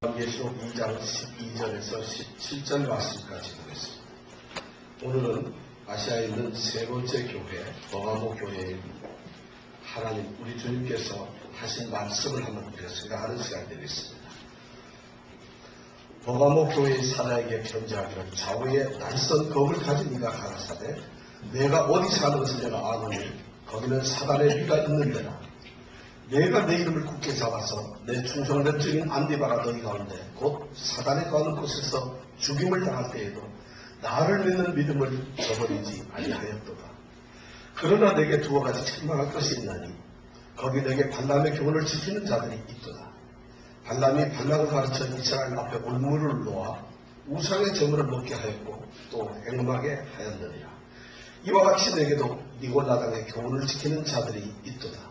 요한계시록 2장 12절에서 17절 말씀까지 보겠습니다. 오늘은 아시아에 있는 세 번째 교회, 버가모 교회에 하나님 우리 주님께서 하신 말씀을 한번 우리가 생각하는 시간이 되겠습니다. 버가모 교회의 사자에게 편지하기를 좌우에 낯선 검을 가진 이가 가라사대 내가 어디 사는 것을 내가 아노니 거기는 사단의 위가 있는 데라. 내가 내 이름을 굳게 잡아서 내 충성된 증인 안디바가 너희 가운데 곧 사단에 거하는 곳에서 죽임을 당할 때에도 나를 믿는 믿음을 저버리지 아니하였도다. 그러나 내게 두어 가지 책망할 것이 있나니 거기 내게 발람의 교훈을 지키는 자들이 있도다. 발람이 발락을 가르쳐 이스라엘 앞에 올무를 놓아 우상의 제물을 먹게 하였고 또 행음하게 하였느니라. 이와 같이 내게도 니골라당의 교훈을 지키는 자들이 있도다.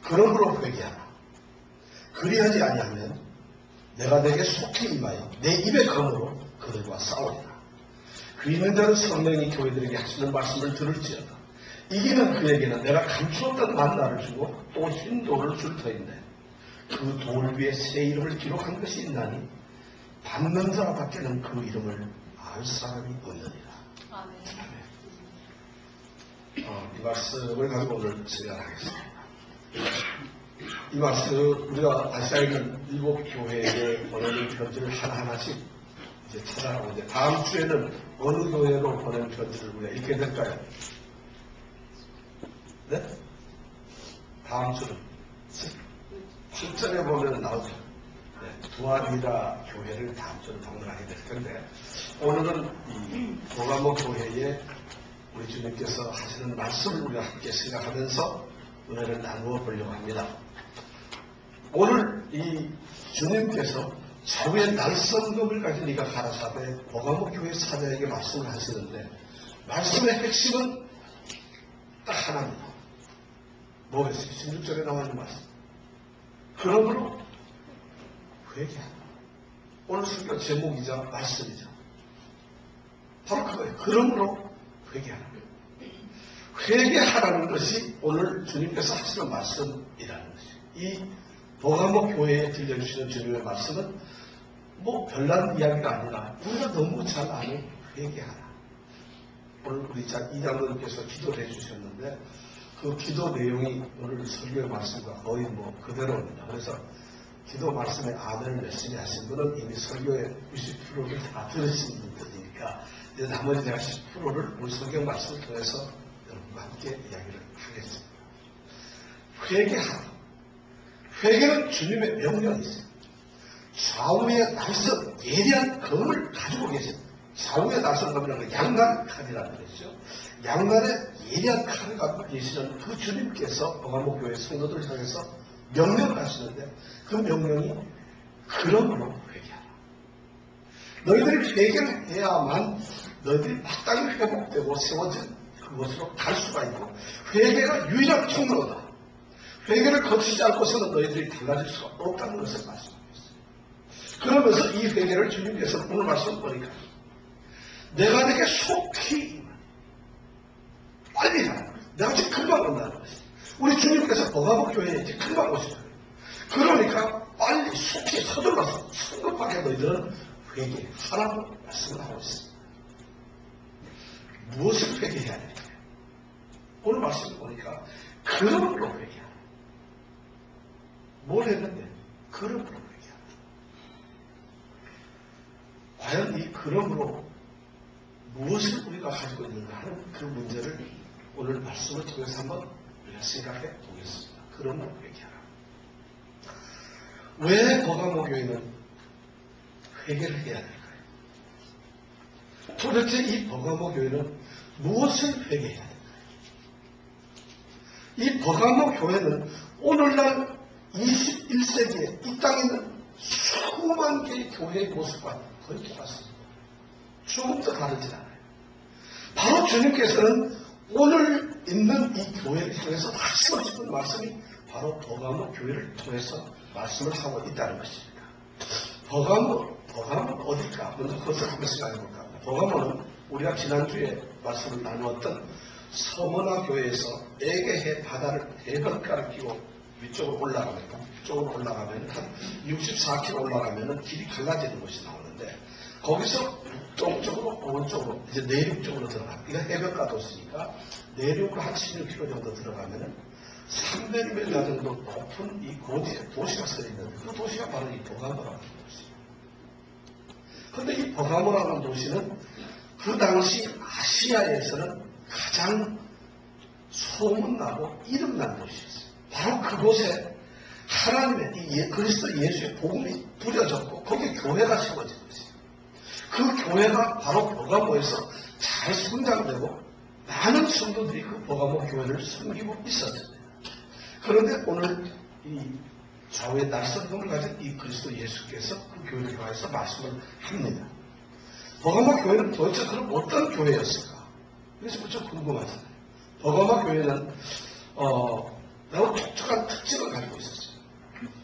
그러므로 회개하라. 그리하지 아니하면 내가 내게 속히 임하여 내 입의 검으로 그들과 싸우리라. 그 있는 자는 성령이 교회들에게 하시는 말씀을 들을지어다. 이기는 그에게는 내가 감추었던 만나를 주고 또 흰 돌을 줄 터인데 그 돌 위에 새 이름을 기록한 것이 있나니 받는 자밖에는 그 이름을 알 사람이 없느니라. 아멘. 이 말씀을 가지고 오늘 생각하겠습니다. 이 말씀 우리가 아시아에 있는 7교회에 보내는 편지를 하나하나씩 이제 찾아가고 이제 다음 주에는 어느 교회로 보낸 편지를 우리가 읽게 될까요? 네? 다음 주는 7절에 보면 나오죠. 네, 두아리라 교회를 다음 주에 방문하게 될 텐데 오늘은 이 버가모 교회에 우리 주님께서 하시는 말씀을 우리가 함께 생각하면서 은혜를 나누어 보려고 합니다. 오늘 이 주님께서 좌우에 낯선 검을 가진 이가 가라사대 버가모 교회 사자에게 말씀을 하시는데 말씀의 핵심은 딱 하나입니다. 뭐겠어요? 16절에 나와 있는 말씀. 그러므로 회개하라. 오늘 설교 제목이자 말씀이죠. 바로 그거예요. 그러므로 회개하라. 회개하라는 것이 오늘 주님께서 하시는 말씀이라는 것이에요. 이 버가모 교회에 들려주시는 주님의 말씀은 뭐 별난 이야기가 아니라 우리가 너무 잘 아는 회개하라. 오늘 우리 이장로님께서 기도를 해주셨는데 그 기도 내용이 오늘 설교의 말씀과 거의 뭐 그대로입니다. 그래서 기도 말씀에 아멘을 열심히 하신 분은 이미 설교의 90%를 다 들으신 분들이니까 이제 나머지 내가 10%를 우리 성경 말씀을 통해서 여러분과 함께 이야기를 하겠습니다. 회개하라. 회개는 주님의 명령이세요. 좌우에 낯선 예리한 검을 가지고 계십니다. 좌우에 낯선 검이라는 건 양날 칼이라는 것이죠. 양날에 예리한 칼을 갖고 계시는 그 주님께서 버가모 교회 성도들을 향해서 명령을 하시는데 그 명령이 그러므로 회개하라. 너희들이 회개를 해야만 너희들이 마땅히 회복되고 세워진 그것으로 갈 수가 있고 회개가 유일한 통로다. 회개를 거치지 않고서는 너희들이 달라질 수가 없다는 것을 말씀하셨어요. 그러면서 이 회개를 주님께서 오늘 말씀 보니까 내가 내게 속히 빨리 하라. 내가 지금 금방 온다는 것이에요. 우리 주님께서 버가모 교회에 이제 금방 오시잖아요. 그러니까 빨리 속히 서둘러서 성급하게 너희들은 회개하라고 말씀을 하고 있습니다. 무엇을 회개해야 될까요? 오늘 말씀을 보니까 그러므로 회개하라. 뭘 했는데? 그러므로 회개하라. 과연 이 그러므로 무엇을 우리가 가지고 있는가 하는 그 문제를 오늘 말씀을 통해서 한번 우리가 생각해 보겠습니다. 그러므로 회개하라. 왜 버가모 교회는 회개를 해야 될까요? 도대체 이 버가모 교회는 무엇을 회개해야 될까요? 이 버가모 교회는 오늘날 21세기에 이 땅에 있는 수만 개의 교회의 모습과 거의 똑같습니다. 조금 더 다르지 않아요. 바로 주님께서는 오늘 있는 이 교회를 향해서 하시고 싶은 말씀이 바로 버가모 교회를 통해서 말씀을 하고 있다는 것입니다. 버가모는 어딜까? 먼저 그것을 한번 생각해 볼까? 버가모는 우리가 지난주에 말씀을 나누었던 서머나 교회에서 에게해 바다를 대변가를 끼고 위쪽으로 올라가니까 쪽으로 올라가면 한 64km 올라가면 길이 갈라지는 곳이 나오는데 거기서 북동쪽으로 오른쪽으로 이제 내륙 쪽으로 들어갑니다. 이거 해변가 도시니까 내륙으로 한 16km 정도 들어가면은 300m 정도 높은 이 고지에 도시가 서 있는데 그 도시가 바로 이 버가모라는 도시입니다. 그런데 이 버가모라는 도시는 그 당시 아시아에서는 가장 소문나고 이름난 도시였어요. 바로 그곳에 하나님의 그리스도 예수의 복음이 뿌려졌고 거기에 교회가 세워진 것이에요. 그 교회가 바로 버가모에서 잘 성장되고 많은 성도들이 그 버가모 교회를 섬기고 있었습니다. 그런데 오늘 이 좌우의 낯선 힘을 가진 이 그리스도 예수께서 그 교회를 통해서 말씀을 합니다. 버가모 교회는 도대체 그럼 어떤 교회였을까? 그래서 무척 궁금하잖아요. 버가모 교회는 매우 독특한 특징을 가지고 있었어요.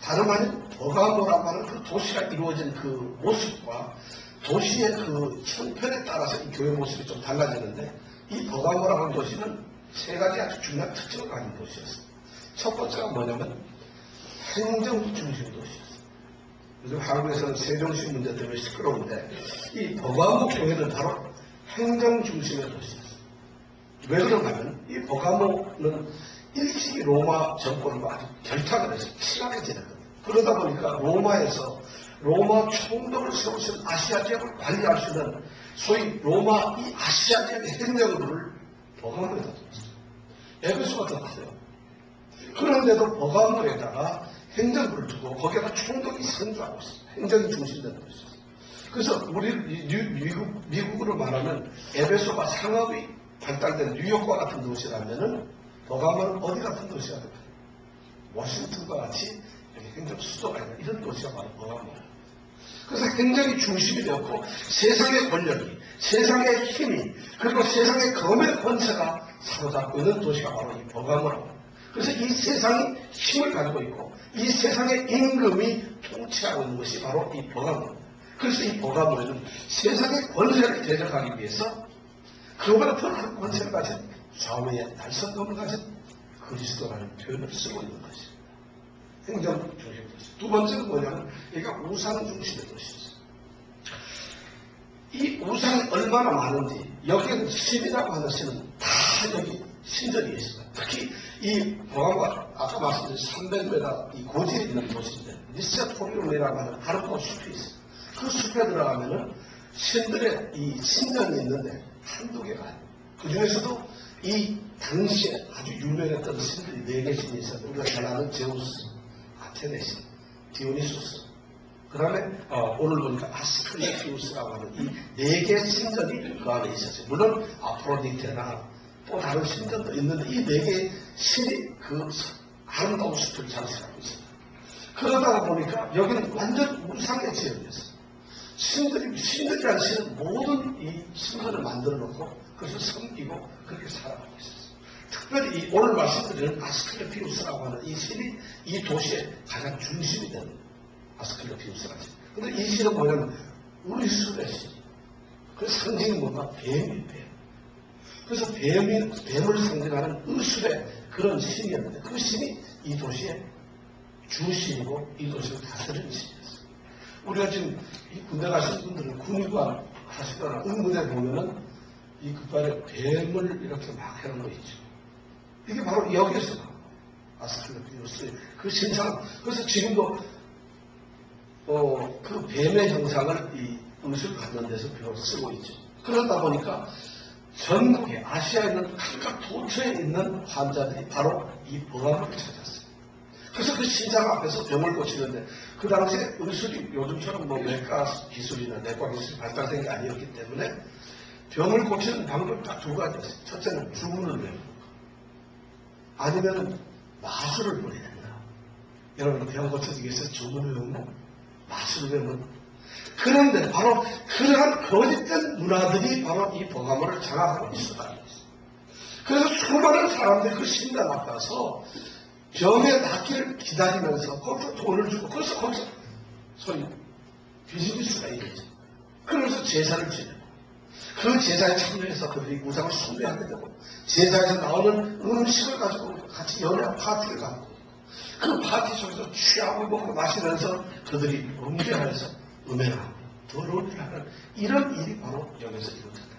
다름 아닌 버가모라고 하는 그 도시가 이루어진 그 모습과 도시의 그 형편에 따라서 이 교회 모습이 좀 달라지는데 이 버가모라고 하는 도시는 세 가지 아주 중요한 특징을 가진 도시였어요. 첫 번째가 뭐냐면 행정 중심 도시였어요. 요즘 한국에서는 세종시 문제 때문에 시끄러운데 이 버가모 교회는 바로 행정 중심의 도시였어요. 왜 그런가 하면 이 버가모는 일찍이 로마 정권과 아주 결탁을 해서 친하게 지냈거든요. 그러다 보니까 로마에서 로마 총독을 세우신 아시아 지역을 관리할 수 있는 소위 로마 이 아시아 지역의 행정부를 버가모에다 뒀어요. 에베소가 더 나아요. 그런데도 버가모에다가 행정부를 두고 거기에다 총독이 선주하고 있습니다. 행정이 중심된 곳이었어요. 그래서 우리 미국으로 말하면 에베소가 상업이 발달된 뉴욕과 같은 도시라면은 버가모는 어디 같은 도시가 될까요? 워싱턴과 같이 행정 수도가 있는 이런 도시가 바로 버가모예요. 그래서 행정이 중심이 되었고 세상의 권력이, 세상의 힘이, 그리고 세상의 검의 권세가 사로잡고 있는 도시가 바로 이 버가모라고 합니다. 그래서 이 세상이 힘을 가지고 있고 이 세상의 임금이 통치하고 있는 것이 바로 이 버가모입니다. 그래서 이 버가모에는 세상의 권세를 대적하기 위해서 그보다 더 큰 권세를 가진 좌우의 날선검을 가진 그리스도라는 표현을 쓰고 있는 것입니다. 행정 중심의 도시. 두 번째는 뭐냐면 여기가 우상 중심의 도시였어요. 이 우상이 얼마나 많은지 여기에는 신이라고 하는 신은 다 여기 신전이 있습니다. 특히 이 버가모가 아까 말씀드린 300m 이 고지에 있는 도시인데 니세포리움이라고 하는 아름다운 숲이 있어요. 그 숲에 들어가면은 신들의 이 신전이 있는데 한두 개가 아니에요. 그 중에서도 이 당시에 아주 유명했던 신들이 4개 신이 있었는데 우리가 잘 아는 제우스, 아테네 신, 디오니소스, 그 다음에 오늘 보니까 아스클레피우스라고 하는 이 4개 신전이 그 안에 있었어요. 물론 아프로디테나 또 다른 신전도 있는데 이 4개의 신이 그 아름다운 숲을 장식하고 있습니다. 그러다가 보니까 여기는 완전 우상의 지역이었어요. 신들이란 신은 모든 이 신전을 만들어 놓고 그것을 섬기고 그렇게 살아가고 있었어요. 특별히 이 오늘 말씀드리는 아스클레피우스라고 하는 이 신이 이 도시의 가장 중심이 되는 아스클레피우스라는 신. 근데 이 신은 뭐냐면 의술의 신. 그 상징이 뭔가 뱀이 뱀. 그래서 뱀을 상징하는 의술의 그런 신이었는데 그 신이 이 도시의 주신이고 이 도시를 다스리는 신이었어요. 우리가 지금 이 군대 가신 분들은 군의관 하시거나 응군에 보면은 이 끝발에 뱀을 이렇게 막 해놓은 거 있죠. 이게 바로 여기에서 아스클레피우스의 그 신상. 그래서 지금도 그 뱀의 형상을 이 의술 갖는 데서 비로소 쓰고 있죠. 그러다 보니까 전국에 아시아에 있는 각각 도처에 있는 환자들이 바로 이 버가모를 찾았어요. 그래서 그 신상 앞에서 병을 고치는데 그 당시에 의술이 요즘처럼 뭐 외과 기술이나 내과 기술이 발달된 게 아니었기 때문에 병을 고치는 방법이 딱 2가지였어요. 첫째는 주문을 외우는 거. 아니면은 마술을 부리는 거. 여러분 병 고쳐주기 위해서 주문을 외우면 마술을 외우는 거. 그런데 바로 그러한 거짓된 문화들이 바로 이 버가모를 장악하고 있었다는 것이죠. 그래서 수많은 사람들이 그 신당 앞에 가서 병에 낫기를 기다리면서 거기서 돈을 주고 거기서 소위 비즈니스가 있겠죠. 그러면서 제사를 지내고 그 제사에 참여해서 그들이 우상을 숭배하게 되고 제사에서 나오는 음식을 가지고 같이 연회와 파티를 갖고 그 파티 속에서 취하고 먹고 마시면서 그들이 음주하여서 음행하고 더러운 일을 하는 이런 일이 바로 여기서 이루어졌다.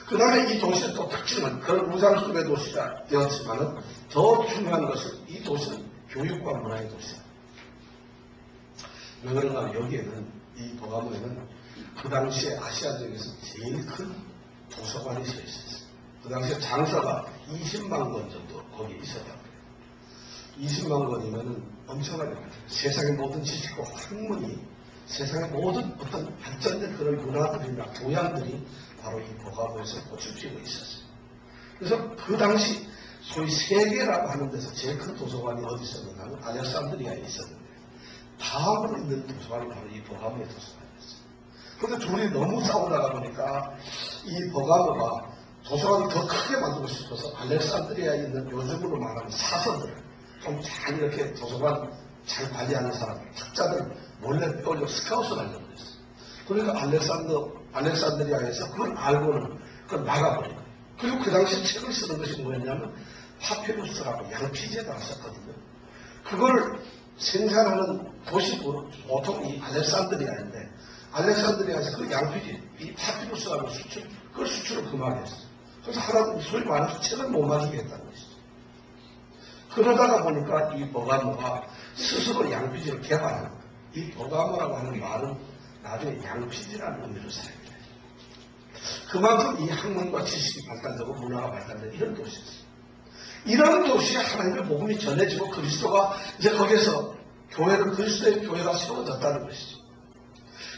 그 다음에 이 도시의 또 특징은 그런 우상숭배 도시가 되었지만은 더 중요한 것은 이 도시는 교육과 문화의 도시다. 왜 그런가 하면 여기에는 이 버가모에는 그 당시에 아시아 지역에서 제일 큰 도서관이 서 있었어요. 그 당시에 장사가 20만 권 정도 거기에 있었다고 해요. 20만 권이면은 엄청나게 많아요. 세상의 모든 지식과 학문이 세상의 모든 어떤 발전된 그런 문화들이나 교양들이 바로 이 버가모에서 꽃을 피우고 있었어요. 그래서 그 당시 소위 세계라고 하는 데서 제일 큰 도서관이 어디 있었는가 하면 알렉산드리아에 있었는데 다음으로 있는 도서관이 바로 이 버가모의 도서관이었어요. 그런데 둘이 너무 싸우다가 보니까 이 버가모가 도서관을 더 크게 만들고 싶어서 알렉산드리아에 있는 요즘으로 말하는 사서들 좀 잘 이렇게 도서관 잘 관리하는 사람들, 학자들 몰래 빼올려 스카웃을 하려고 했어요. 그러니까 알렉산드리아에서 그걸 알고는 그걸 막아버린 거예요. 그리고 그 당시 책을 쓰는 것이 뭐였냐면 파피루스라고 양피지에다가 썼거든요. 그걸 생산하는 도시 보통 이 알렉산드리아인데 알렉산드리아에서 그 양피지, 이 파피루스라는 그걸 수출을 금하겠어요. 그래서 하나도 소위 말해서 책을 못 만들게 했다는 것이죠. 그러다가 보니까 이 버가모가 스스로 양피지를 개발하는 거예요. 이 버가모라고 하는 말은 나중에 양피지라는 의미로 사용돼요. 그만큼 이 학문과 지식이 발달되고 문화가 발달된 이런 도시였어요. 이런 도시에 하나님의 복음이 전해지고 그리스도가 이제 거기에서 그리스도의 교회가 세워졌다는 것이죠.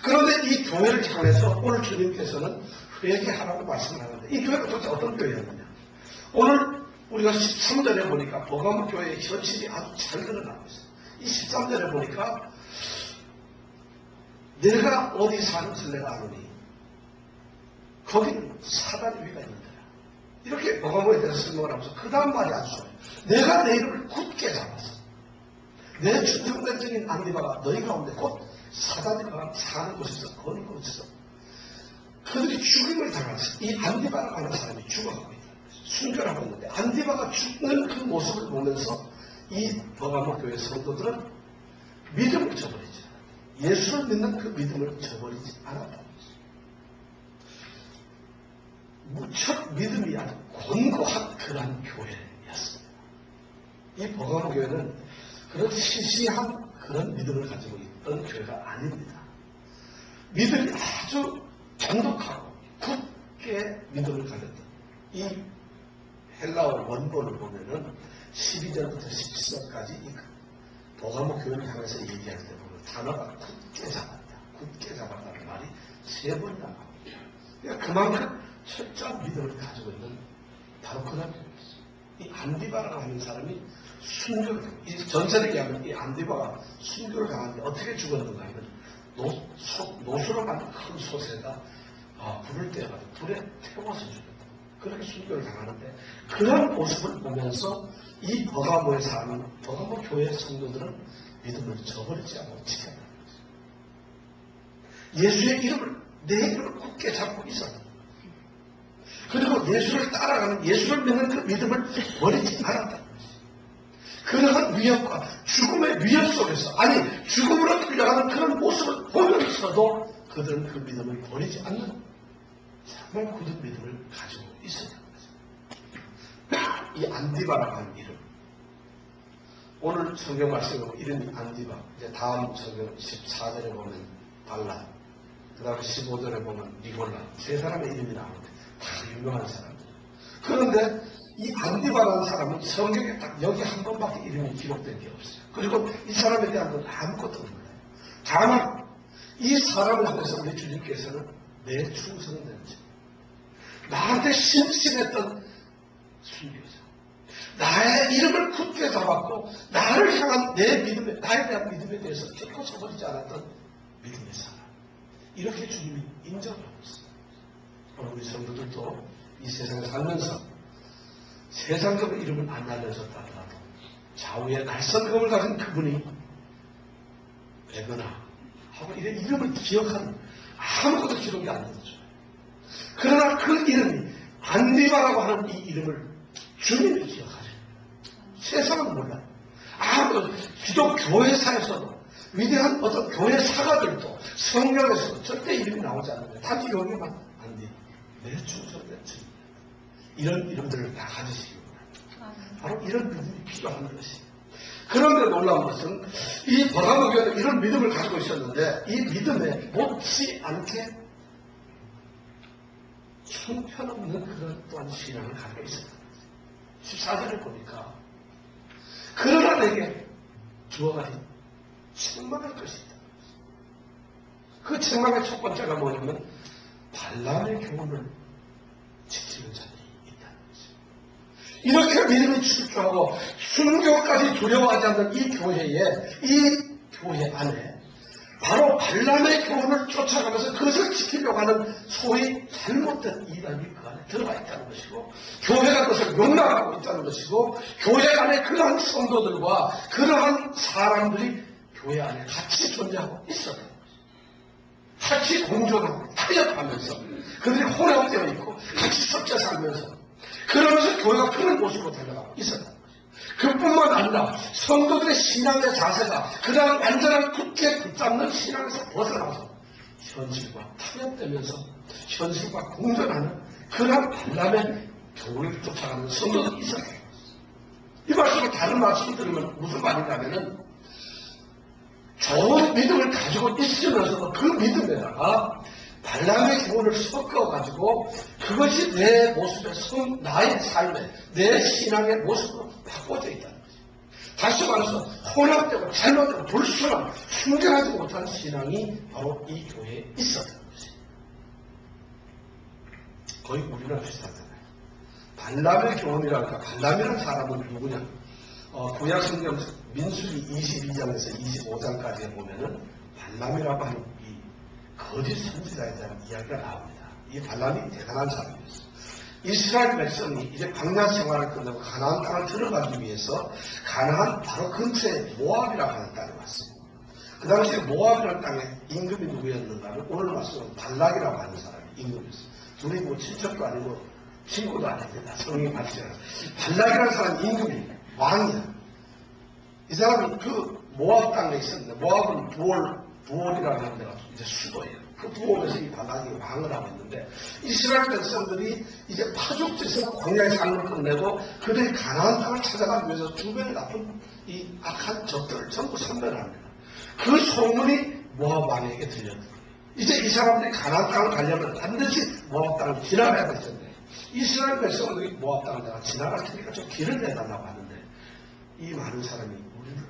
그런데 이 교회를 향해서 오늘 주님께서는 회개하라고 말씀을 하는데 이 교회가 도대체 어떤 교회였느냐. 오늘 우리가 13절에 보니까 버가모 교회의 현실이 아주 잘 드러나고 있어요. 이 13절에 보니까 내가 어디 사는지 내가 아노니 거기는 사단의 위가 있는다. 이렇게 버가모에 대해서 설명을 하면서 그 다음 말이 아주 좋아요. 내가 내 이름을 굳게 잡았어. 내 충성된 안디바가 너희 가운데 곧 사단이 사는 곳에서 거는 곳에서 그들이 죽임을 당했어. 이 안디바라고 하는 사람이 죽어가고 있다. 순결하고 있는데 안디바가 죽는 그 모습을 보면서 이 버가모 교회 성도들은 믿음을 저버리지 않았다. 예수를 믿는 그 믿음을 저버리지 않았다. 무척 믿음이 아주 곤고한 그런 교회였습니다. 이 버가모 교회는 그런 시시한 그런 믿음을 가지고 있던 교회가 아닙니다. 믿음이 아주 돈독하고 굳게 믿음을 가졌던 이 헬라어 원본을 보면은 12절부터 17절까지 이 버가모 교회를 향해서 얘기할 때 보면 단어가 굳게 잡았다. 굳게 잡았다는 말이 3번 나옵니다. 그러니까 그만큼 철저한 믿음을 가지고 있는 바로 그런 교회였어요. 이 안디바라고 하는 사람이 순교를, 이 전설에 의하면 이 안디바가 순교를 당하는데 어떻게 죽었는가 하면 노수로 만든 큰 솥에다 불을 떼어가지고 불에 태워서 죽였다. 그렇게 순교를 당하는데 그런 모습을 보면서 이 버가모에 사는 버가모 교회 성도들은 믿음을 저버리지 않고 지켰다는 거죠. 예수의 이름을 내 이름을 굳게 잡고 있었다. 그리고 예수를 따라가는 예수를 믿는 그 믿음을 버리지 않았다는 것이죠. 그러한 위협과 죽음의 위협 속에서 아니 죽음으로 끌려가는 그런 모습을 보면서도 그들은 그 믿음을 버리지 않는 정말 굳은 믿음을 가지고 있었다는 거죠. 이 안디바라고 하는 이름 오늘 성경 말씀에 보면 이름이 안디바 이제 다음 성경 14절에 보면 발라 그 다음에 15절에 보면 니골라 3사람의 이름이 나오는데 다 유명한 사람들. 그런데 이 안디바라는 사람은 성경에 딱 여기 한 번밖에 이름이 기록된 게 없어요. 그리고 이 사람에 대한 건 아무것도 몰라요. 다만 이 사람을 향해서 우리 주님께서는 내 충성된 자, 나한테 신실했던 순교자, 나의 이름을 굳게 잡았고 나를 향한 내 믿음에 나에 대한 믿음에 대해서 결코 저버리지 않았던 믿음의 사람. 이렇게 주님이 인정하고 있습니다. 우리 성도들도 이 세상에 살면서 세상적으로 이름을 안 알려졌다 하더라도 좌우에 날선금을 가진 그분이 베거나 하고 이런 이름을 기억하는 아무것도 기록이 안 되죠. 그러나 그 이름이 안디바라고 하는 이 이름을 주님이 기억하셔요. 세상은 몰라요. 기독 교회사에서도 위대한 어떤 교회 사가들도 성경에서도 절대 이름이 나오지 않는데 단지 여기만 안 돼. 내 충성된 증인. 이런 이름들을 다 가지시기 바랍니다. 바로 이런 믿음이 필요한 것이. 그런데 놀라운 것은 이 버가모 교회는 이런 믿음을 가지고 있었는데 이 믿음에 못지않게 형편없는 그런 또한 신앙을 가지고 있었다. 14절을 보니까 그러나 내게 두어 가지 책망할 것이 있다. 그 책망의 첫 번째가 뭐냐면 발람의 교훈을 지키는 자들이 있다는 것입니다. 이렇게 믿음이 출중하고 순교까지 두려워하지 않는 이 교회 안에 바로 발람의 교훈을 쫓아가면서 그것을 지키려고 하는 소위 잘못된 이단이 그 안에 들어가 있다는 것이고 교회가 그것을 용납하고 있다는 것이고 교회 안에 그러한 성도들과 그러한 사람들이 교회 안에 같이 존재하고 있어야 되는 것입니다. 같이 공존하고 타협하면서 그들이 혼합되어 있고 같이 섞여 살면서 그러면서 교회가 그런 모습으로 달려가고 있어야 됩니다. 그뿐만 아니라 성도들의 신앙의 자세가 그냥 완전한 굳게 붙잡는 신앙에서 벗어나서 현실과 타협되면서 현실과 공존하는 그런 발람의 교훈을 쫓아가는 성도들이 있어요. 이 말씀을 다른 말씀을 들으면 무슨 말이냐면은 좋은 믿음을 가지고 있으면서도 그 믿음에다가 발람의 교훈을 섞어가지고 그것이 내 모습의 나의 삶에 내 신앙의 모습으로 바꿔져 있다는 거죠. 다시 말해서 혼합되고 잘못되고 불순한 순결하지 못한 신앙이 바로 이 교회에 있었다는 것이죠. 거의 우리랑 비슷하잖아요. 발람의 교훈이랄까 발람이라는 사람은 누구냐? 구약 성경 민수기 22장에서 25장까지에 보면은 발람이라고 하는 이 거짓 선지자에 대한 이야기가 나옵니다. 이 발람이 대단한 사람이었어요. 이스라엘 백성이 이제 광야 생활을 끝내고 가나안 땅을 들어가기 위해서 가나안 바로 근처에 모압이라고 하는 땅에 왔습니다. 그 당시에 모압이라는 땅에 임금이 누구였는가 하면 오늘 말씀은 발락이라고 하는 사람이 임금이었어요. 둘이 뭐 친척도 아니고 친구도 아닙니다. 성경이 말씀하세요. 발락이라는 사람이 임금이 왕이야. 이 사람이 그 모압 땅에 있었는데 모압은 부올이라고 하는 데가 이제 수도예요. 그 부올에서 이 발락이 왕을 하고 있는데 이스라엘 백성들이 이제 파죽지에서 광야의 삶을 끝내고 그들이 가나안 땅을 찾아가기 위해서 주변에 나쁜 이 악한 적들을 전부 섬멸합니다. 그 소문이 모압 왕에게 들렸다. 이제 이 사람들이 가나안 땅을 가려면 반드시 모압 땅을 지나가야 될 텐데 이스라엘 백성들이 모압 땅을 내가 지나갈 테니까 좀 길을 내달라고 하는데 이 많은 사람이 우리를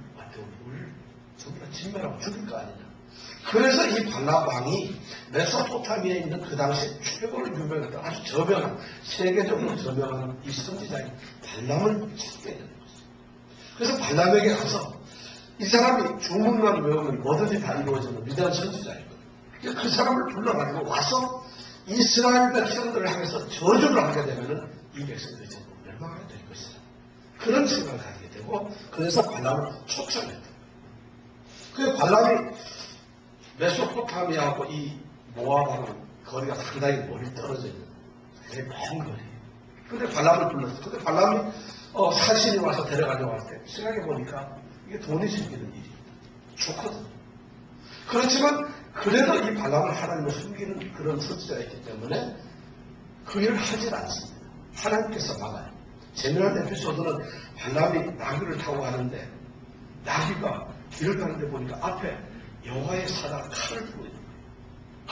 전부 다 진멸하고 죽일 거 아니냐. 그래서 이 발락 왕이 메소포타미아에 있는 그 당시 최고로 유명했던 아주 저명한 세계적으로 저명한 이 선지자인 발람을 찾게 되는 거죠. 그래서 발람에게 가서 이 사람이 주문만 외우면 뭐든지 다 이루어지는 위대한 선지자이거든요. 그 사람을 불러가지고 와서 이스라엘 백성들을 향해서 저주를 하게 되면은 이 백성들이 전부 멸망하게 될 것이다. 그런 생각을 가지게 되고 그래서 발람을 초청했다. 그 발람이 메소포타미아하고 이 모압하고 거리가 상당히 멀리 떨어져 있는 굉장히 먼 거리. 근데 발람을 불렀어. 근데 발람이 사신이 와서 데려가려고 할 때 생각해보니까 이게 돈이 생기는 일이에요. 좋거든. 그렇지만 그래도 이 발람을 하나님을 숨기는 그런 선지자였기 때문에 그 일을 하질 않습니다. 하나님께서 막아요. 재미난 에피소드는 발람이 나귀를 타고 가는데 나귀가 길을 가는데 보니까 앞에 여호와의 사자가 칼을 들고 있는 거예요.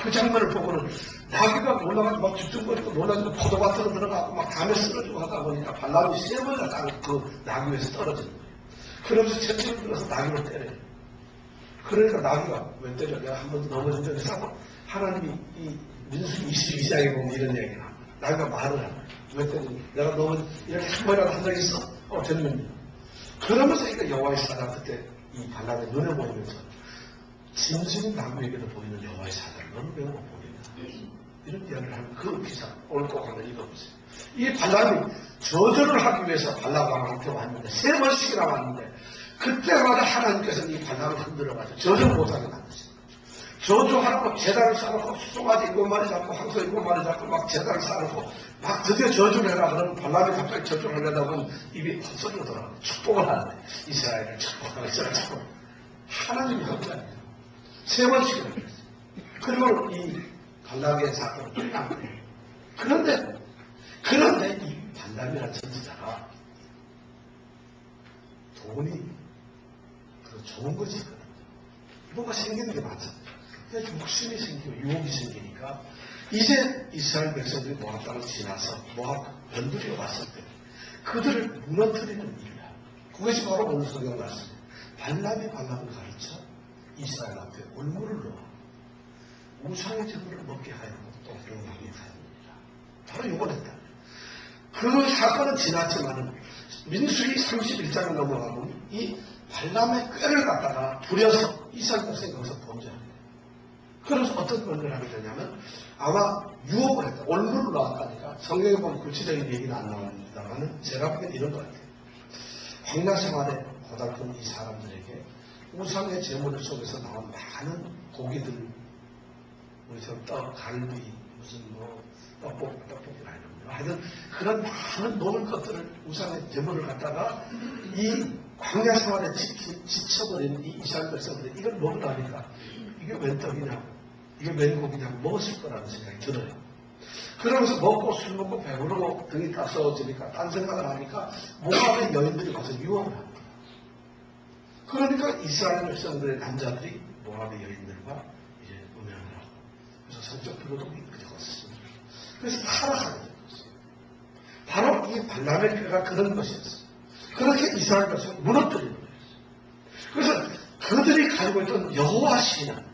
그 장면을 보고는 나귀가 올라가지고 막 뒤뚱거리고 놀라지고 포도밭으로 들어가고 막 담에 쓰러지고 하다 보니까 발람이 세 번이나 그 나귀 위에서 떨어지는 거예요. 그러면서 채찍을 들어서 나귀를 때려요. 그러니까 나귀가 왜 때려? 내가 한 번 넘어진 적이 있어. 하나님이 이 민수기 22장에 보면 이런 얘기가 나옵니다. 나귀가 말을 하는 거예요. 왜 때리니? 내가 이렇게 한 번이라도 한 적이 있어? 됐는데. 그러면서 그러니까 여호와의 사자가 그때 이 발람의 눈에 보이면서 진심 나무에게도 보이는 여호와의 사자를 너무 배우고 보인다. 이런 이야기를 하는 그 기사 오늘 꼭 한번 읽어보세요. 이 발람이 저주를 하기 위해서 발람 왕한테 왔는데 3번씩이나 왔는데 그때마다 하나님께서는 이 발람을 흔들어가지고 저주를 못하게 만드신 거죠. 저주하라고 제단을 쌓아놓고 수송아지 7마리 잡고 황소 7마리 잡고 막 제단을 쌓아놓고 막 드디어 저주를 해라. 그러면 발람이 갑자기 저주를 하려다 보면 입이 헛소리 오더라고. 축복을 하는데 이스라엘을 축복하고 이스라엘 축복. 하나님이 한 게 아니에요. 3번씩이나 그랬어요. 그리고 이 발람의 사건은 끝난 거예요. 그런데 이 발람이라는 선지자가 돈이 좋은 것이 뭐가 생기는 게 많잖아요. 욕심이 생기고 유혹이 생기니까 이제 이스라엘 백성들이 모압 땅을 지나서 모압 변두리에 왔을 때 그들을 무너뜨리는 일을 하고 그것이 바로 오늘 성경 말씀입니다. 발람이 발람을 가르쳐 이스라엘 앞에 올무를 놓아 우상의 제물을 먹게 하였고 또 용감히 하였느니라. 바로 이걸 했다. 그 사건은 지났지만은 민수기 31장을 넘어가면 이 발람의 꾀를 갖다가 부려서 이스라엘 백성이 거기서 범죄합니다. 그래서 어떤 권리를 하게 되냐면 아마 유혹을 했다. 올무를 놓았다니까 성경에 보면 구체적인 얘기는 안 나옵니다만 제가 보기엔 이런 것 같아요. 광야 생활에 고달픈 이 사람들에게 우상의 제물 속에서 나온 많은 고기들 우리처럼 떡, 갈비, 무슨 떡볶이나 이런 거 하여튼 그런 많은 먹을 것들을 우상의 제물을 갖다가 이 광야 생활에 지쳐버린 이 이스라엘 백성들이 이걸 먹으라니까 이게 웬 떡이냐고 이게 웬 고기냐고 먹었을 거라는 생각이 들어요. 그러면서 먹고 술 먹고 배부르고 등이 따스워지니까 딴 생각을 하니까 모압의 여인들이 가서 유혹을 합니다. 그러니까 이스라엘 백성들의 남자들이 모압의 여인들과 이제 음행을 하고 그래서 성적 불로독이 되었습니다. 그래서 타락하게 된 것이에요. 바로 이 발람의 꾀가 그런 것이었어요. 그렇게 이스라엘 백성을 무너뜨리는 거였어요. 그래서 그들이 가지고 있던 여호와 신앙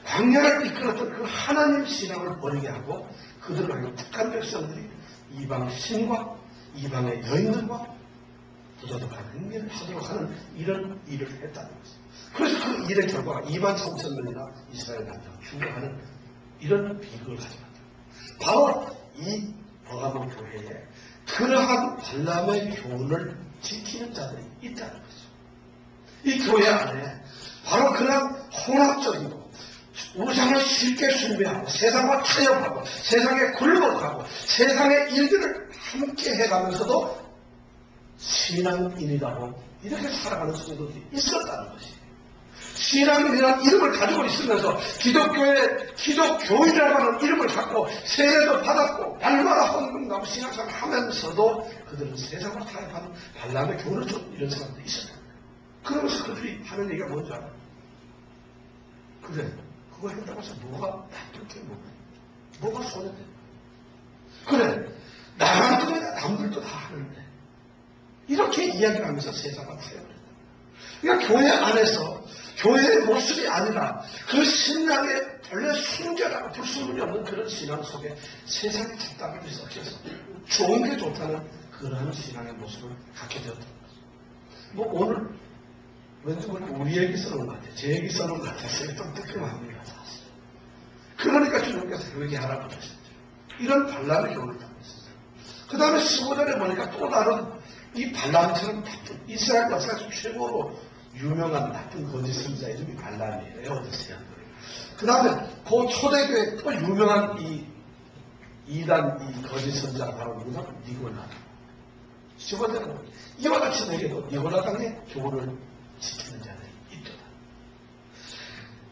광야를 이끌었던 그 하나님 신앙을 버리게 하고 그들을 알고 북한 백성들이 이방 신과 이방의 여인들과 부도덕한 행위를 하도록 하는 이런 일을 했다는 것입니다. 그래서 그 일의 결과가 2만 3천 명이나 이스라엘 남자가 죽어가는 이런 비극을 가져갔다. 바로 이 버가모 교회에 그러한 발람의 교훈을 지키는 자들이 있다는 것이죠. 이 교회 안에 바로 그런 혼합적이고 우상을 쉽게 숭배하고 세상과 타협하고 세상에 굴복하고 세상의 일들을 함께 해가면서도 신앙인이라고 이렇게 살아가는 성도들이 있었다는 것이에요. 신앙인이라는 이름을 가지고 있으면서 기독교인이라고 하는 이름을 갖고 세례도 받았고 날마다 헌금하고 신앙생활을 하면서도 그들은 세상과 타협하는 발람의 교훈을 좀 이런 사람들이 있었다. 그러면서 그들이 하는 얘기가 뭔지 알아요? 그래 그거 한다고 해서 뭐가 나쁠 게 뭐가 손해돼? 그래 나만 그래 남들도 다 하는데 이렇게 이야기를 하면서 세상과 타협을 했다. 그러니까 교회 안에서 교회의 모습이 아니라 그 신앙의 원래 순결하고 불순물이 없는 그런 신앙 속에 세상의 답답이 섞여서 좋은 게 좋다는 그러한 신앙의 모습을 갖게 되었던 거죠. 뭐 오늘 왠지 모르게 우리 얘기 써놓은 것 같아요. 제 얘기 써놓은 것 같아서 좀 뜨끔합니다. 사실. 그러니까 주님께서 그 얘기하라고 하셨죠. 이런 발람의 교훈을 담고 있었어요. 그 다음에 15절에 보니까 또 다른 이 발람처럼 나쁜 이스라엘 역사에서 최고로 유명한 나쁜 거짓 선지자 이름이 발람이에요. 에오드스야. 그 다음에 그 초대교회 또 유명한 이단 이 거짓 선지자가 바로 누구냐? 니골라. 15절에 이와 같이 내게도 니골라 당의 교훈을 지키는 자들이 있더라.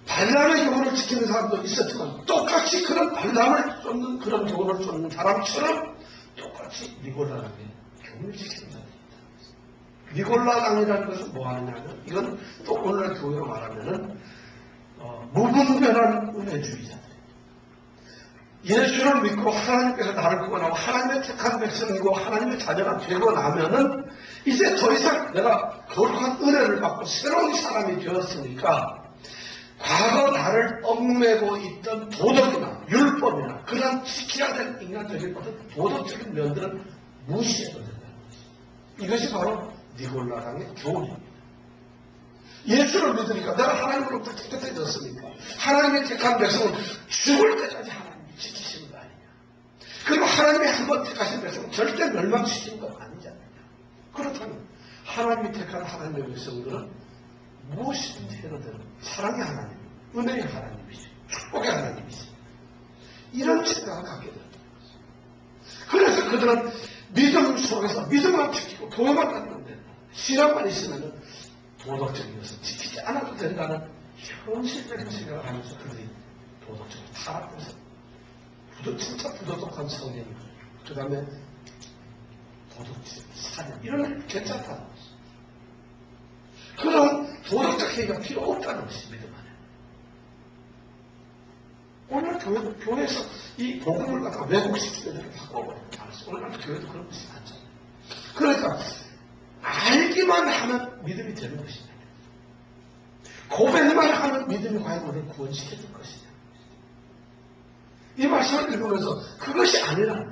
발람의 교훈을 지키는 사람도 있었지만 똑같이 그런 발람을 쫓는 그런 교훈을 쫓는 사람처럼 똑같이 니골라 당의 교훈을 지키는 자들이 있다. 니골라 당이라는 것은 뭐 하느냐면 이건 또 오늘날 교회로 말하면은 무분별한 은혜주의자들. 예수를 믿고 하나님께서 나를 구원하고 하나님의 택한 백성이고 하나님의 자녀가 되고 나면은 이제 더 이상 내가 거룩한 은혜를 받고 새로운 사람이 되었으니까 과거 나를 얽매고 있던 도덕이나 율법이나 그런 지켜야 될 인간적인 어떤 도덕적인 면들은 무시해도 된다는 것이죠. 이것이 바로 니골라당의 교훈입니다. 예수를 믿으니까 내가 하나님으로부터 깨끗해졌으니까 하나님의 택한 백성은 죽을 때까지 하나님이 지키시는 거 아니냐. 그리고 하나님이 한번 택하신 백성은 절대 멸망시키는 건 아니잖아요. 그렇다면 하나님이 택한 하나님의 백성들은 무엇이든지 해도 되는 사랑의 하나님, 은혜의 하나님이시죠. 축복의 하나님이시. 이런 생각을 갖게 됩니다. 그래서 그들은 믿음 속에서 믿음만 지키고 교회만 갖는데 신앙만 있으면 도덕적인 것을 지키지 않아도 된다는 현실적인 생각을 하면서 그들이 도덕적으로 타락해서 진짜 부도덕한 성경, 그 다음에 도덕적 사냥 이런 게 괜찮다는 것이. 그런 도덕적 행위가 필요 없다는 것이 믿음 안에. 오늘 교회에서 이 복음을 갖다가 왜곡시키면 이렇게 바꿔버려요. 오늘 교회도 그런 것이 많잖아요. 그러니까 알기만 하면 믿음이 되는 것이냐. 고백만 하면 믿음이 과연 우리를 구원시켜줄 것이냐. 이 말씀을 읽으면서 그것이 아니라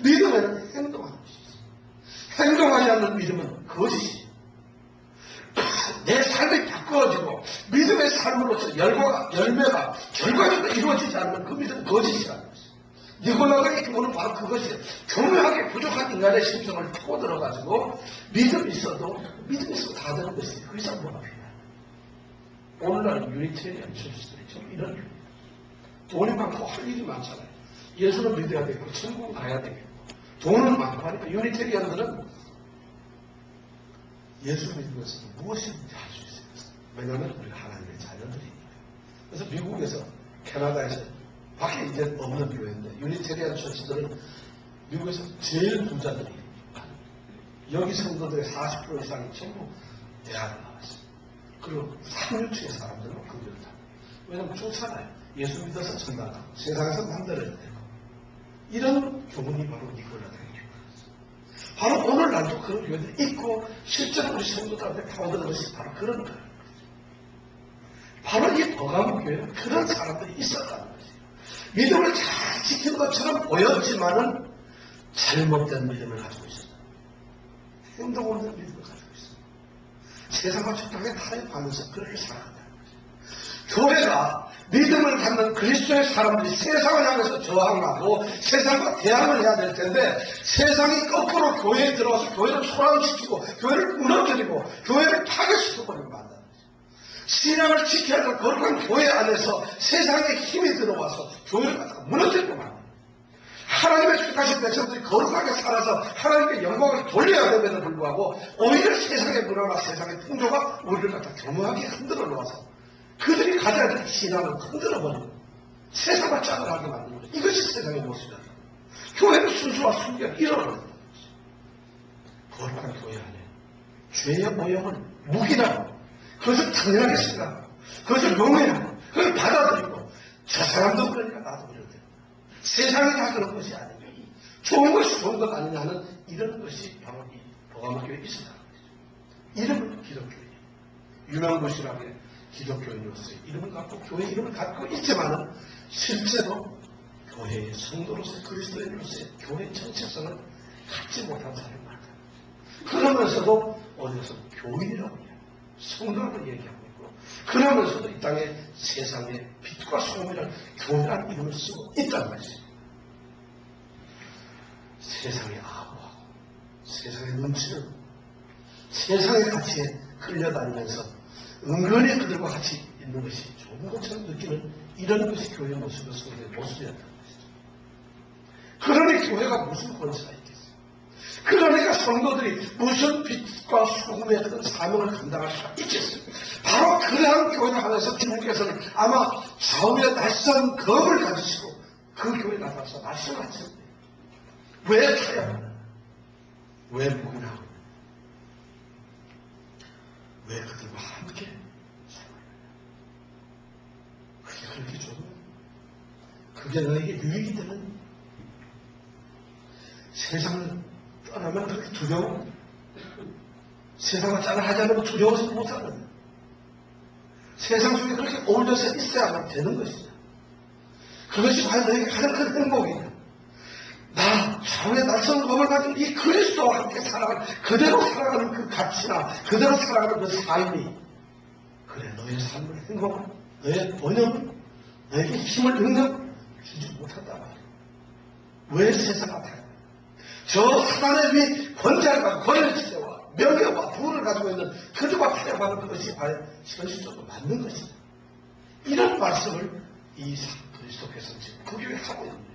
믿음에는 행동하는 것이지. 행동하지 않는 믿음은 거짓이지. 내 삶이 바꿔지고 믿음의 삶으로서 열매가 결과적으로 이루어지지 않으면 그 믿음은 거짓이라는 것이지. 니고라의 교훈은 바로 그것이에요. 교묘하게 부족한 인간의 심성을 타고 들어가지고 믿음이 있어도 다 되는 것이에요. 그 이상 뭐가 필요해요. 오늘날 유니테리안 철수들이 좀 이런 교회예요. 돈이 많고 할 일이 많잖아요. 예수를 믿어야 되고 천국 가야 되고 돈은 많고 하니까 유니테리안들은 예수 믿으면서도 무엇이든지 할 수 있어요. 왜냐하면 우리가 하나님의 자녀들이니까. 그래서 미국에서 캐나다에서 밖에 이제 없는 교회인데 유니테리안 철수들은 미국에서 제일 부자들이 여기 성도들의 40% 이상이 전부 대학을 나왔어요. 그리고 상류층의 사람들은 그걸 다. 왜냐하면 좋잖아요. 예수 믿어서 천당 가고 세상에서 만들어야 되고 이런 교훈이 바로 니콜라의 교훈이었어요. 바로 오늘날도 그런 교회들이 있고 실제로 우리 성도들한테 파고드는 것이 바로 그런 거예요. 바로 이 버가모 교회는 그런 사람들이 있었다는 것이에요. 믿음을 잘 지킨 것처럼 보였지만은 잘못된 믿음을 가지고 있어요. 행동 없는 믿음을 가지고 있어요. 세상과 적당히 타협하면서 그렇게 살아간다는 거죠. 교회가 믿음을 갖는 그리스도의 사람들이 세상을 향해서 저항하고 세상과 대항을 해야 될 텐데 세상이 거꾸로 교회에 들어와서 교회를 소란시키고 교회를 무너뜨리고 교회를 파괴시켜버리면 안 된다. 신앙을 지켜야 될 거룩한 교회 안에서 세상의 힘이 들어와서 교회를 갖다가 무너뜨리고 만 됩니다. 하나님의 축복하신 백성들이 거룩하게 살아서 하나님께 영광을 돌려야 됨에도 불구하고 오히려 세상의 문화나 세상의 풍조가 우리를 갖다 교묘하게 흔들어 놓아서 그들이 가져야 될 신앙을 흔들어버리고 세상을 짜증나게 만드는 거죠. 이것이 세상의 모습이다. 교회는 순수와 순결 이러는 거죠. 거룩한 교회 안에 죄의 오염을 묵인하고 그것을 당연하게 생각하고 그것을 용해하고 그걸 받아들이고 저 사람도 그러니까 나도 그래야 돼. 세상이 다 그런 것이 아니고 좋은 것이 좋은 것 아니냐는 이런 것이 바로 이 버가모 교회에 있었다는 거죠. 이름은 기독교인. 유명무실하게 기독교인으로서의 이름을 갖고 교회 이름을 갖고 있지만은 실제로 교회의 성도로서의 그리스도인으로서의 교회 정체성을 갖지 못한 사람이 많다. 그러면서도 어디서 교인이라고 해요. 성도라고 얘기하고 있고 그러면서도 이 땅에 세상의 빛과 소금이라는 교회라는 이름을 쓰고 있다는 것이죠. 세상에 아부하고 세상의 눈치를 세상의 가치에 끌려다니면서 은근히 그들과 같이 있는 것이 좋은 것처럼 느끼는 이런 것이 교회의 모습이었던 것이죠. 그러니 교회가 무슨 권세가 있겠어요? 그러니까 성도들이 무슨 빛과 소금의 큰 사명을 감당할 수가 있겠어요? 바로 그러한 교회를 하면서 주님께서는 아마 좌우의 낯선 검을 가지시고 그 교회에 나가서 말씀하셨는데 왜 타협하나? 왜 묵인하고? 왜 그들과 함께 살아가냐? 그게 그렇게 좋은 그게 너에게 유익이 되는 세상을 떠나면 그렇게 두려워 세상을 따라하지 않으면 두려워서 못하는 세상 속에 그렇게 어울려서 있어야만 되는 것이다. 그것이 과연 너에게 가장 큰 행복이냐? 나 좌우의 낯선 법을 가진 이 그리스도와 함께 살아가는 그대로 살아가는 그 가치나 그대로 살아가는 그 삶이 그래 너의 삶을 행복을 너의 번영을 너에게 힘을 능력 주지 못한다 말이야. 왜 세상 앞에 저 사단의 위 권자가 권력지대와 명예와 부를 가지고 있는 그들과 타협하는 그것이 과연 현실적으로 맞는 것이다. 이런 말씀을 이 그리스도께서 지금 그 교회를 하고 있는 거예요.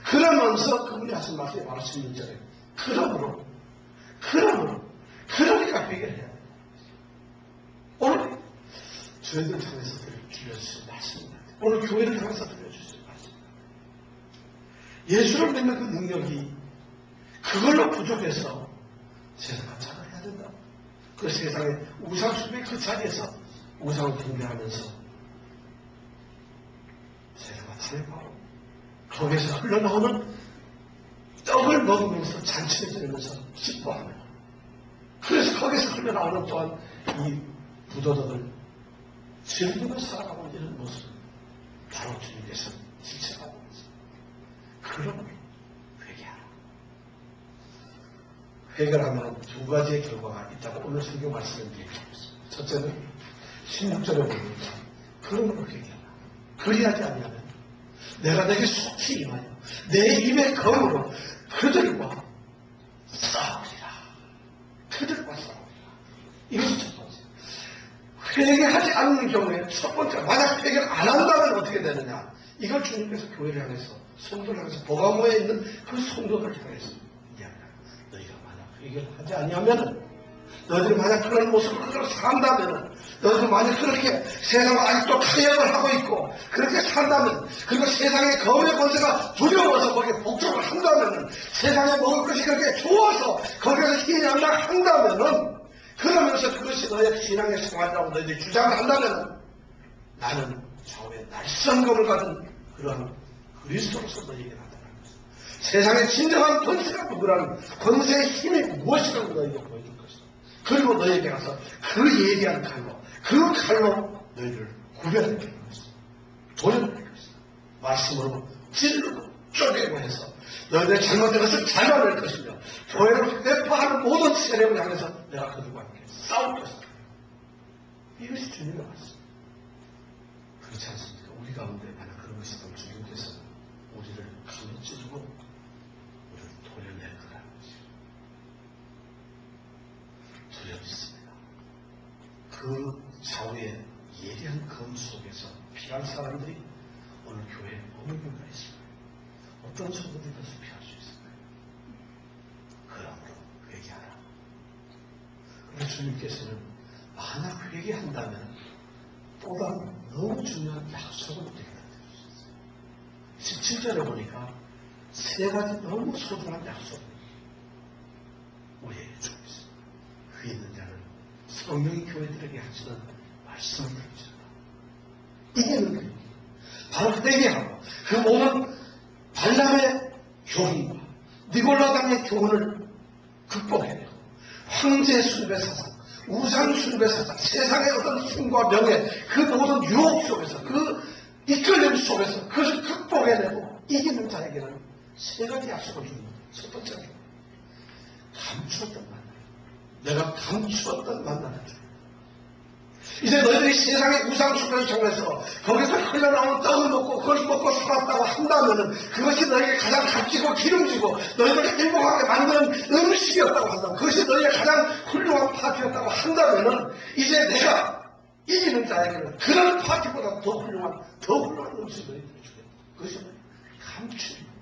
그러면서 그분이 하신 말씀이 바로 16절에 그러므로 그러니까 회개해야 돼요. 오늘 저희들 향해서 들려주신 말씀입니다. 오늘 교회를 향해서 들려주신 말씀입니다. 예수를 믿는 그 능력이 그걸로 부족해서 세상과 차를 해야 된다. 그 세상의 우상 숭배 그 자리에서 우상을 숭배하면서 세상과 찬양하고 거기에서 흘러나오는 떡을 먹으면서 잔치를 지내면서 기뻐하며 그래서 거기서 흘러나오는 또한 이 부도덕을 즐기며 살아가고 있는 모습을 바로 주님께서 지적하고 있습니다. 그러므로 회개하라. 회개를 하면 두 가지의 결과가 있다고 오늘 성경 말씀을 얘기하고 있습니다. 첫째는 16절에 보니까 그러므로 회개하라. 그리하지 아니하면 내가 내게 속히 임하여 내 입의 검으로 그들과 싸우리라. 그들과 싸우리라. 이것이 첫 번째. 회개하지 않는 경우에 첫 번째, 만약 회개를 안 한다면 어떻게 되느냐. 이걸 주님께서 교회를 향해서, 성도를 향해서, 보가모에 있는 그 성도를 향해서 이야기합니다. 너희가 만약 회개를 하지 아니하면, 너희들이 만약 그런 모습을 그대로 산다면, 너희들이 만약 그렇게 세상과 아직도 타협을 하고 있고, 그렇게 산다면, 그리고 세상의 검의 권세가 두려워서 거기에 복종을 한다면, 세상에 먹을 것이 그렇게 좋아서 거기에서 희생한다 한다면은, 그러면서 그것이 너의 신앙의 생활이라고 너희들이 주장을 한다면 나는 좌우에 날성검을 가진 그러한 그리스도로서 너희에게 나타나는 것이다. 세상의 진정한 권세가 누구라는 권세의 힘이 무엇이라고 너희에게 보여줄 것이다. 그리고 너희에게 가서 그 예리한 칼로 그 칼로 너희를 구별해낼 것이다. 도려낼 것이다. 말씀으로 찔르고 쪼개고 해서 너희들의 잘못된 것을 잘라낼 것이며 교회를 회파하는 모든 세력을 향해서 내가 그들과 함께 싸울 것이다. 이것이 주님의 말씀. 그렇지 않습니까? 우리 가운데 만약 그런 것이 있다면 주님께서 우리를 감히 찌르고 우리를 도려낼 거라는 것이죠. 두렵습니다. 그 좌우의 예리한 검 속에서 피할 사람들이 오늘 교회에 어느 경우가 있습니다. 어떤 성도들이 그것을 피할 수 있을까요? 그러므로 회개하라. 우리 주님께서는 만약 회개한다면 보다 너무 중요한 약속을 우리에게 주셨어요. 17절에 보니까 세 가지 너무 소중한 약속을 우리에게 주고 있습니다. 그 있는 자는 성령이 교회들에게 하시는 말씀을 들으신다. 이게는 그 얘기예요. 바로 회개하고 그 모든 발람의 교훈과 니골라당의 교훈을 극복해내고 황제 숭배 사상, 우상 숭배 사상, 세상의 어떤 힘과 명예, 그 모든 유혹 속에서, 그 이끌림 속에서 그것을 극복해내고 이기는 자에게는 세 가지 약속을 줍니다. 첫 번째는 감추었던 만남. 내가 감추었던 만남을 줍니다. 이제 너희들이 세상의 우상 숭배를 통해서 거기서 흘러나오는 떡을 먹고 그걸 먹고 살았다고 한다면 그것이 너희에게 가장 값지고 기름지고 너희들을 행복하게 만드는 음식이었다고 한다면 그것이 너희에게 가장 훌륭한 파티였다고 한다면 이제 내가 이기는 자에게는 그런 파티보다 더 훌륭한 음식을 너희들에게 주겠다. 그것이 감추는 거야.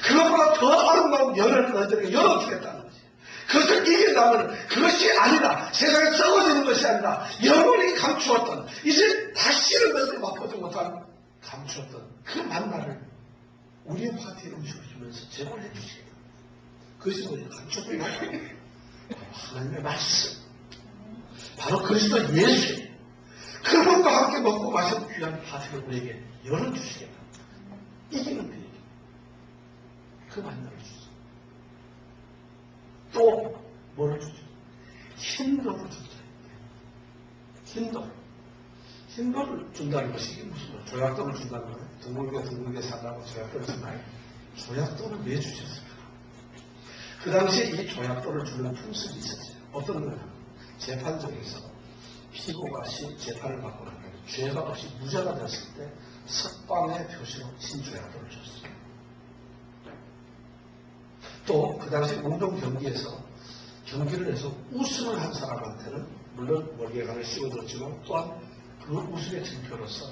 그것보다 더 아름다운 연애를 너희들에게 열어주겠다는 거지. 그것을 이긴다면 그것이 아니라 세상에 썩어지는 것이 아니라 영원히 감추었던 이제 다시는 너희들이 맛보지 못한 감추었던 그 만나를 우리의 파티에 음식을 주면서 제공해 주시겠다. 그것이 뭐예요? 감추었던 만나. 바로 하나님의 말씀. 바로 그리스도 예수. 그분과 함께 먹고 마시는 귀한 파티를 우리에게 열어주시겠다. 이기는 그 얘기. 그 만나를 주세요. 또 뭐를 주죠? 힘도를 주죠. 힘도를 준다는 것이 이게 무슨 말이에요? 조약돈을 준다는 거예요? 둥글게 살라고 조약돈을 준다요? 조약돈을 왜 주셨을까? 그 당시에 이 조약돈을 주는 풍습이 있었어요. 어떤 거냐? 재판정에서 피고가 재판을 받고 나면 죄가 없이 무죄가 됐을 때 석방의 표시로 신조약돈을 줬어요. 또 그 당시 운동 경기에서 경기를 해서 우승을 한 사람한테는 물론 월계관을 씌워줬지만 또한 그 우승의 증표로서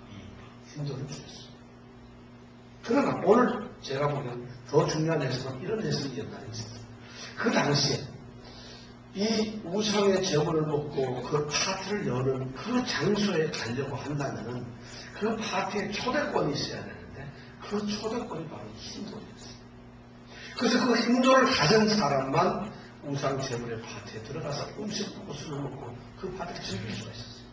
이 힘들을 주셨어요. 그러나 오늘 제가 보기에는 더 중요한 해석은 이런 해석이었다는 것입니다. 그 당시에 이 우상의 제물을 먹고 그 파티를 여는 그 장소에 가려고 한다면은 그 파티에 초대권이 있어야 되는데 그 초대권이 바로 힌두였어요. 그래서 그 힌두를 가진 사람만 우상 제물의 파티에 들어가서 음식 먹고 술을 먹고 그 파티를 즐길 수가 있었어요.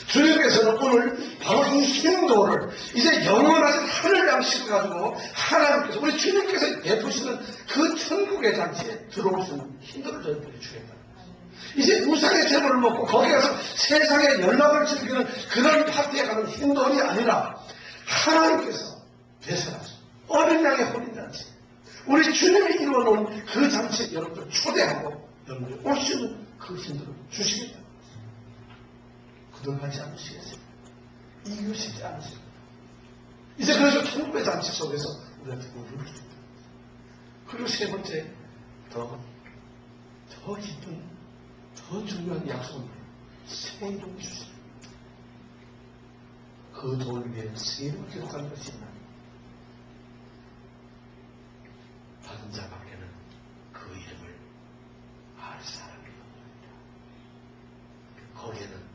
주님께서는 오늘 바로 이 힌두를 이제 영원한 하늘 양식을 가지고 하나님께서 우리 주님께서 베푸시는 그 천국의 잔치에 들어올 수 있는 힌두를 저희들에게 주겠다. 이제 우상의 제물을 먹고 거기 가서 세상의 연락을 즐기는 그런 파티에 가는 힌두이 아니라 하나님께서 배설하신 어린 양의 혼인잔치, 우리 주님이 이루어놓은 그 잔치에 여러분들 초대하고 여러분들 올 수 있는 그 힌두를 주시겠다. 그동하지 않으시겠습니까? 이유시지 않으십니까? 이제 그래서 천국의 잔치 속에서 우리한테 우리를 줍니다. 그리고 세 번째, 더 기쁜, 더 중요한 약속은 새 이름을 주십니다. 그 돌 위에 새 이름을 기록하는 것이 있나요? 받은 자밖에는 그 이름을 알 사람이 없느니라. 거기에는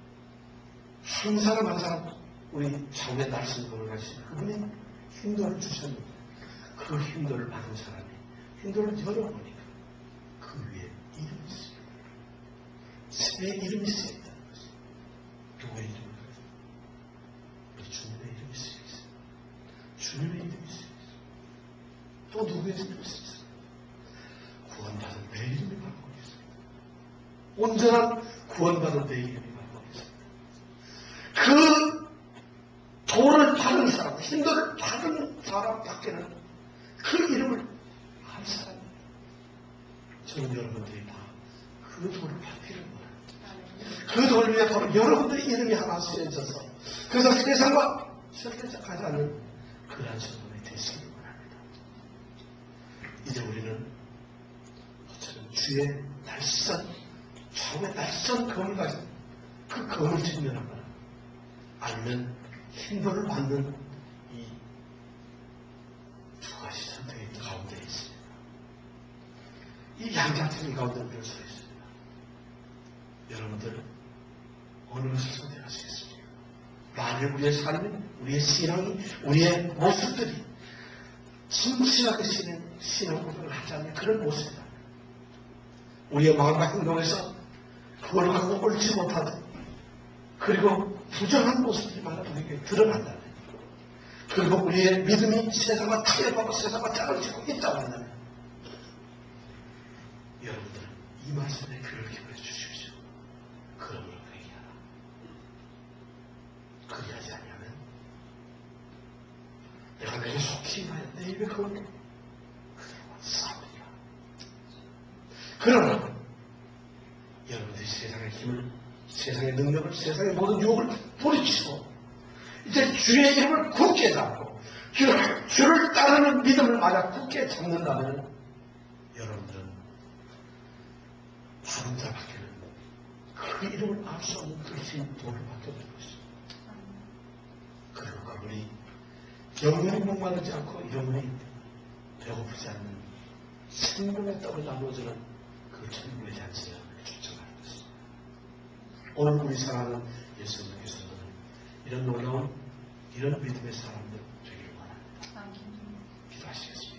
한 사람 한 사람 우리 좌우에 날씬도를 가신 그분이 힌두를 주셨는데 그 힌두를 받은 사람이 힌두를 열어보니까 그 위에 이름이 있습니다. 새 이름이 쓰여있다는 것이 누구의 이름을 가지고 우리 주님의 이름이 쓰여있어요. 주님의 이름이 쓰여있어요. 또 누구의 이름이 쓰여있어요. 구원받은 내 이름이 바로 거기 있습니다. 온전한 구원받은 내 이름이 그 돌을 받은 사람, 힌두를 받은 사람밖에는 그 이름을 알 사람입니다. 저는 여러분들이 다 그 돌을 받기를 원합니다. 그 돌 위에 바로 여러분들의 이름이 하나 쓰여져서 그래서 세상과 설계적하지 않는 그러한 성공이 되시길 원합니다. 이제 우리는 어쩌면 주의 날선, 좌우의 날선 검을 가진 그 검을 직면하거나 아니면 힌두를 받는 이 두 가지 선택의 가운데 있습니다. 이 양자택일 가운데 우리가 서 있습니다. 여러분들 어느 것을 선택하시겠습니까? 만일 우리의 삶이, 우리의 신앙이, 우리의 모습들이 진실하게 신앙고백을 하지 않는 그런 모습이다. 우리의 마음과 행동에서 그걸 갖고 옳지 못하다. 그리고 부정한 모습이 많아 우리에게 드러난다면, 그리고 우리의 믿음이 세상과 타협하고 세상과 짝을 지고 있다고 한다면, 여러분들은 이 말씀에 귀를 기울여 주십시오. 그러므로 회개하라. 그리하지 아니하면 내가 내게 속히 임하여 내 입에 거울로 그대와 싸우리라. 그러나 여러분들이 세상의 힘을, 세상의 능력을, 세상의 모든 유혹을 뿌리치고 이제 주의 이름을 굳게 잡고 주를 따르는 믿음을 만약 굳게 잡는다면 여러분들은 다른 자밖에는 그 이름을 알 수 없는 그 흰 돌을 받게 될 것입니다. 그리고 그분이 영원히 목마르지 않고 영원히 배고프지 않는 생명의 떡을 나눠주는 그 천국의 잔치를 초청하는 것입니다. 오늘 우리 사랑하는 예수님께서는 이런 놀라운 이런 믿음의 사람들 되기를 원합니다. 기도하시겠습니다.